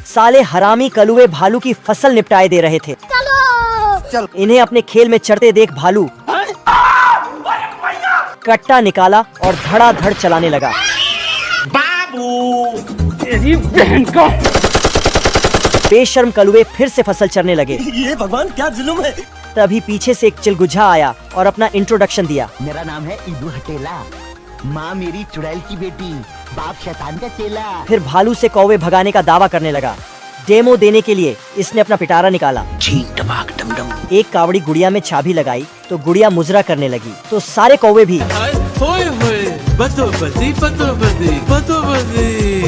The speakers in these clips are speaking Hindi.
साले हरामी कलुए भालू की फसल निपटाए दे रहे थे। चलो। इन्हें अपने खेल में चढ़ते देख भालू कट्टा निकाला और धड़ाधड़ चलाने लगा। बाबू तेरी बहन का। बेशर्म कलुए फिर से फसल चरने लगे। ये भगवान क्या जुल्म है। तभी पीछे से एक चिलगुझा आया और अपना इंट्रोडक्शन दिया। मेरा नाम है इदू हटेला, माँ मेरी चुड़ैल की बेटी, बाप शैतान का चेला। फिर भालू से कौवे भगाने का दावा करने लगा। डेमो देने के लिए इसने अपना पिटारा निकाला। एक कावड़ी गुड़िया में चाबी लगाई तो गुड़िया मुजरा करने लगी, तो सारे कौवे भी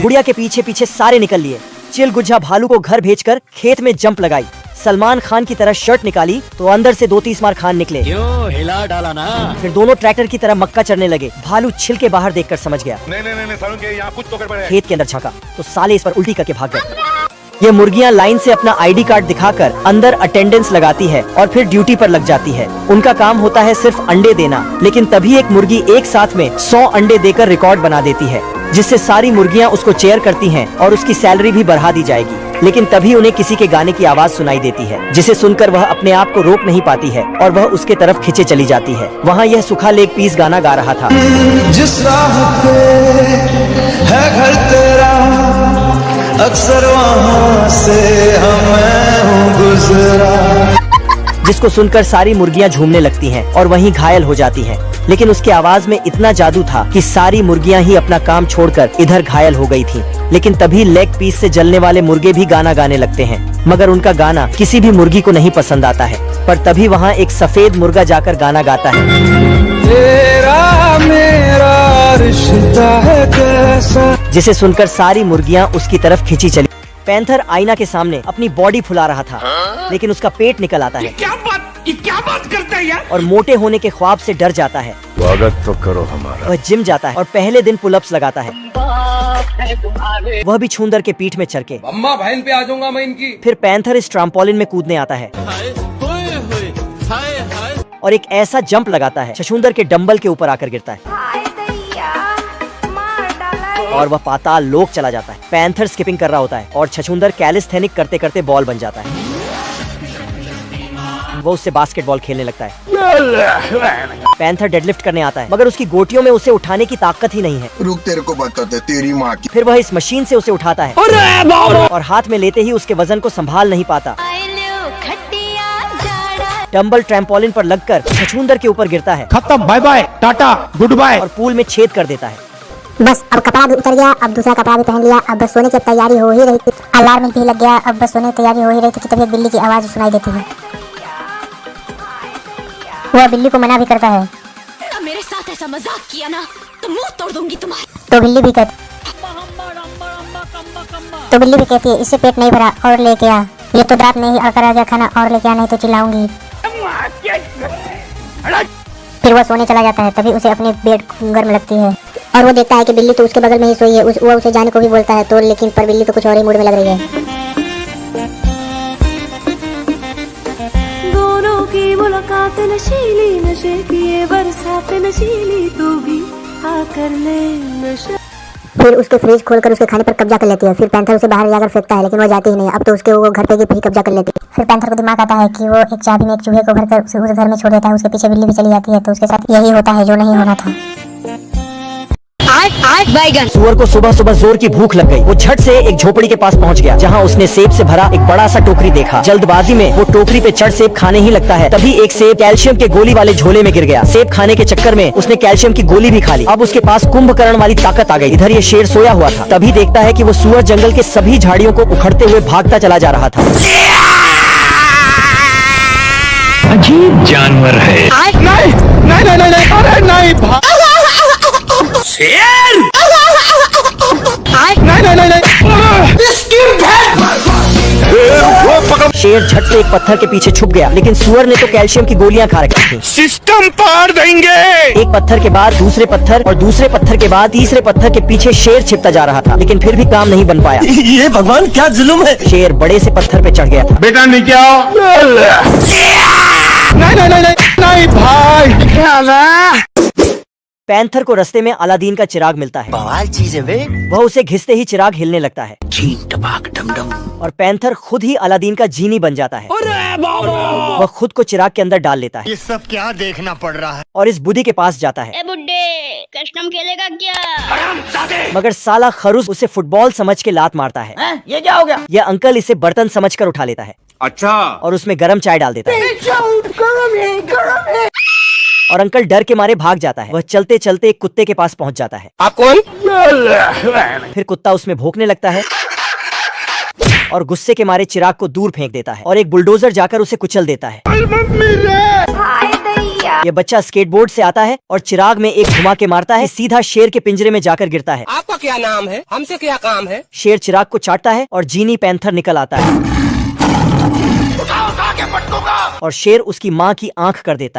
गुड़िया के पीछे पीछे सारे निकल लिए। चिलगुझा भालू को घर भेजकर खेत में जंप लगाई। सलमान खान की तरह शर्ट निकाली तो अंदर से 2-3 मार खान निकले। क्यों हिला डाला ना। फिर दोनों ट्रैक्टर की तरह मक्का चढ़ने लगे। भालू छिल के बाहर देखकर समझ गया। नहीं, यहाँ कुछ तो गड़बड़ है। खेत के अंदर झांका तो साले इस पर उल्टी करके भाग गए। ये मुर्गियां लाइन से अपना आईडी कार्ड दिखाकर अंदर अटेंडेंस लगाती है और फिर ड्यूटी पर लग जाती है। उनका काम होता है सिर्फ अंडे देना, लेकिन तभी एक मुर्गी एक साथ में 100 अंडे देकर रिकॉर्ड बना देती है, जिससे सारी मुर्गियां उसको चेयर करती हैं और उसकी सैलरी भी बढ़ा दी जाएगी। लेकिन तभी उन्हें किसी के गाने की आवाज सुनाई देती है, जिसे सुनकर वह अपने आप को रोक नहीं पाती है और वह उसके तरफ खींचे चली जाती है। वहाँ यह सूखा लेग पीस गाना गा रहा था। जिस राह पे है घर तेरा, अक्सर वहाँ से मैं हूँ गुजरा। जिसको सुनकर सारी मुर्गियां झूमने लगती हैं और वहीं घायल हो जाती हैं। लेकिन उसके आवाज में इतना जादू था कि सारी मुर्गियां ही अपना काम छोड़कर इधर घायल हो गई थी। लेकिन तभी लेग पीस से जलने वाले मुर्गे भी गाना गाने लगते हैं, मगर उनका गाना किसी भी मुर्गी को नहीं पसंद आता है। पर तभी वहाँ एक सफेद मुर्गा जाकर गाना गाता है। तेरा मेरा रिश्ता है कैसा, जिसे सुनकर सारी मुर्गियां उसकी तरफ खींची चली। पैंथर आईना के सामने अपनी बॉडी फुला रहा था, लेकिन उसका पेट निकल आता है। क्या बात करता है यार? और मोटे होने के ख्वाब से डर जाता है। स्वागत तो करो हमारा। वह जिम जाता है और पहले दिन पुलअप्स लगाता है, वह भी छूंदर के पीठ में चढ़ के। अम्मा बहन पे आ जाऊंगा मैं इनकी। फिर पैंथर इस ट्राम्पोलिन में कूदने आता है और एक ऐसा जंप लगाता है छछूंदर के डंबल के ऊपर आकर गिरता है और वह पाताल लोक चला जाता है। पैंथर स्किपिंग कर रहा होता है और छछूंदर कैलिस्थेनिक करते करते बॉल बन जाता है। वो उससे बास्केटबॉल खेलने लगता है। पैंथर डेडलिफ्ट करने आता है, मगर उसकी गोटियों में उसे उठाने की ताकत ही नहीं है। रुक, तेरे को बताते तेरी माँ की। फिर वह इस मशीन से उसे उठाता है और हाथ में लेते ही उसके वजन को संभाल नहीं पाता। डंबल ट्रैम्पोलिन पर लगकर छछूंदर के ऊपर गिरता है। खत्म, bye bye, tata, good bye. और पूल में छेद कर देता है। बस अब कपड़ा भी उतर गया, अब दूसरा कपड़ा भी पहन लिया, अब बस सोने की तैयारी हो ही रही थी। अलार्म भी लग गया, अब बस सोने की तैयारी हो ही रही थी कि तभी एक बिल्ली की आवाज सुनाई देती है। वह बिल्ली को मना भी करता है। मेरे साथ ऐसा मजाक किया ना तो मुंह तोड़ दूंगी तुम्हारा। तो बिल्ली भी कहती है इससे पेट नहीं भरा और लेके आ। ये तो रात में ही अड़कर आ गया खाना, और लेके आ नहीं तो चिल्लाऊंगी। फिर वह सोने चला जाता है। तभी उसे अपने बेड गर्म लगती है और वो देखता है कि बिल्ली तो उसके बगल में ही सोई है। वो उसे जाने को भी बोलता है तो, लेकिन पर बिल्ली तो कुछ और ही मूड में लग रही है। दोनों की मुलाकात नशीली, नशे की बरसात नशीली, तू भी आकर ले नशा। फिर उसके फ्रिज खोलकर उसके खाने पर कब्जा कर लेती है। फिर पैंथर उसे बाहर जाकर फेंकता है, लेकिन वो जाती ही नहीं। अब तो उसके वो घर पे भी कब्जा कर लेती है। फिर पैंथर को दिमाग आता है कि वो एक चाबी में एक चूहे को भरकर उसे उस घर में छोड़ देता है। उसके पीछे बिल्ली भी चली जाती है, तो उसके साथ यही होता है जो नहीं होना था। सुअर को सुबह सुबह जोर की भूख लग गई। वो झट से एक झोपड़ी के पास पहुंच गया, जहां उसने सेब से भरा एक बड़ा सा टोकरी देखा। जल्दबाजी में वो टोकरी पे चढ़ सेब खाने ही लगता है। तभी एक सेब कैल्शियम के गोली वाले झोले में गिर गया। सेब खाने के चक्कर में उसने कैल्शियम की गोली भी खा ली। अब उसके पास कुंभकर्ण वाली ताकत आ गई। इधर ये शेर सोया हुआ था। तभी देखता है कि वो सुअर जंगल के सभी झाड़ियों को उखड़ते हुए भागता चला जा रहा था। अजीब जानवर है। नहीं नहीं नहीं नहीं, अरे नहीं शेर। नहीं नहीं नहीं, शेर झट से एक पत्थर के पीछे छुप गया, लेकिन सुअर ने तो कैल्शियम की गोलियां खा रखी थी। सिस्टम पार देंगे। एक पत्थर के बाद दूसरे पत्थर और दूसरे पत्थर के बाद तीसरे पत्थर के पीछे शेर छिपता जा रहा था, लेकिन फिर भी काम नहीं बन पाया। ये भगवान क्या जुल्म है। शेर बड़े से पत्थर पे चढ़ गया था। बेटा नीचे आओ। नहीं नहीं नहीं नहीं भाई। पैंथर को रास्ते में अलादीन का चिराग मिलता है। बवाल चीज है वे। वह उसे घिसते ही चिराग हिलने लगता है। छीन टपाक डम डम। और पैंथर खुद ही अलादीन का जीनी बन जाता है। वह खुद को चिराग के अंदर डाल लेता है। ये सब क्या देखना पड़ रहा है? और इस बुढ़ी के पास जाता है। ए बुड्ढे, कस्टम खेलेगा क्या? मगर साला खरूस उसे फुटबॉल समझ के लात मारता है। ये क्या हो गया? यह अंकल इसे बर्तन समझकर उठा लेता है। अच्छा। और उसमें गरम चाय डाल देता है। और अंकल डर के मारे भाग जाता है। वह चलते चलते एक कुत्ते के पास पहुंच जाता है। आप कौन? फिर कुत्ता उसमें भौंकने लगता है और गुस्से के मारे चिराग को दूर फेंक देता है और एक बुलडोजर जाकर उसे कुचल देता है। ये बच्चा स्केटबोर्ड से आता है और चिराग में एक घुमा के मारता है, सीधा शेर के पिंजरे में जाकर गिरता है। आपका क्या नाम है? हमसे क्या काम है? शेर चिराग को चाटता है और जीनी पैंथर निकल आता है और शेर उसकी माँ की आंख कर देता है।